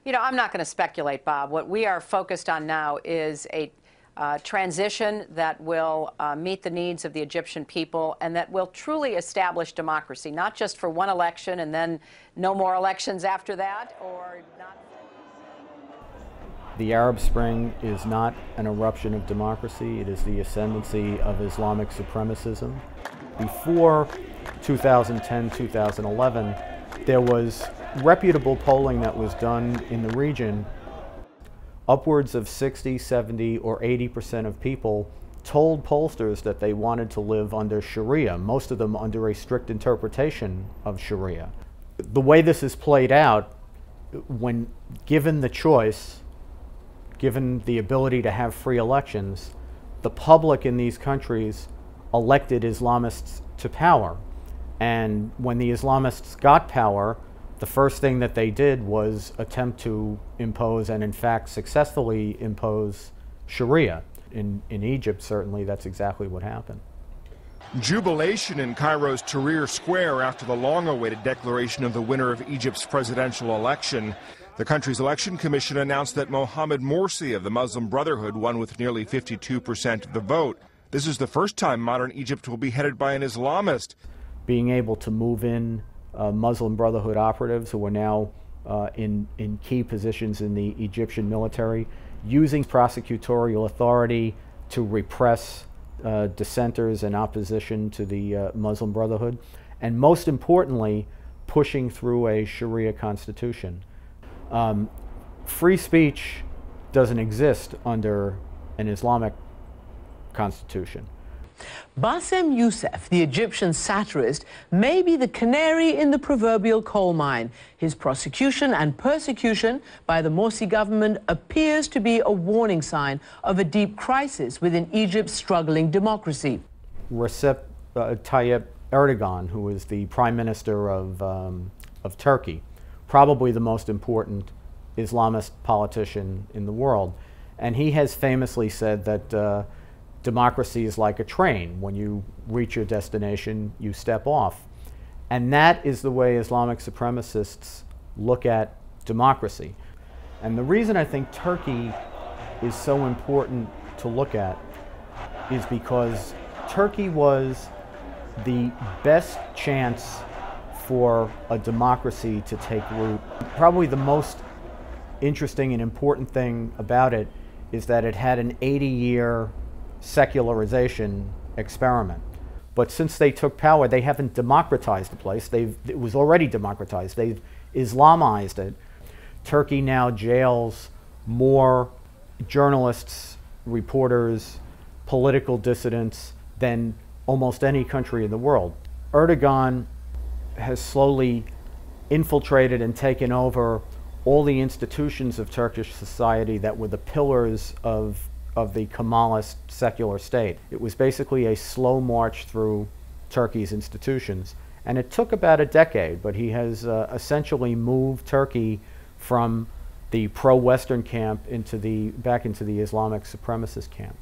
You know, I'm not going to speculate, Bob. What we are focused on now is a transition that will meet the needs of the Egyptian people and that will truly establish democracy, not just for one election and then no more elections after that, or not. The Arab Spring is not an eruption of democracy. It is the ascendancy of Islamic supremacism. Before 2010, 2011, there was reputable polling that was done in the region. Upwards of 60, 70, or 80% of people told pollsters that they wanted to live under Sharia, most of them under a strict interpretation of Sharia. The way this is played out, when given the choice, given the ability to have free elections, the public in these countries elected Islamists to power. And when the Islamists got power, the first thing that they did was attempt to impose, and in fact successfully impose, Sharia. In Egypt, certainly, that's exactly what happened. Jubilation in Cairo's Tahrir Square after the long-awaited declaration of the winner of Egypt's presidential election. The country's election commission announced that Mohammed Morsi of the Muslim Brotherhood won with nearly 52% of the vote. This is the first time modern Egypt will be headed by an Islamist. Being able to move in Muslim Brotherhood operatives who are now in key positions in the Egyptian military, using prosecutorial authority to repress dissenters and opposition to the Muslim Brotherhood, and most importantly, pushing through a Sharia constitution. Free speech doesn't exist under an Islamic constitution. Bassem Youssef, the Egyptian satirist, may be the canary in the proverbial coal mine. His prosecution and persecution by the Morsi government appears to be a warning sign of a deep crisis within Egypt's struggling democracy. Recep Tayyip Erdogan, who is the prime minister of Turkey, probably the most important Islamist politician in the world, and he has famously said that democracy is like a train. When you reach your destination, you step off. And that is the way Islamic supremacists look at democracy. And the reason I think Turkey is so important to look at is because Turkey was the best chance for a democracy to take root. Probably the most interesting and important thing about it is that it had an 80-year secularization experiment. But since they took power, they haven't democratized the place. It was already democratized. They've Islamized it. Turkey now jails more journalists, reporters, political dissidents than almost any country in the world. Erdogan has slowly infiltrated and taken over all the institutions of Turkish society that were the pillars of the Kemalist secular state. It was basically a slow march through Turkey's institutions, and it took about a decade, but he has essentially moved Turkey from the pro-Western camp back into the Islamic supremacist camp.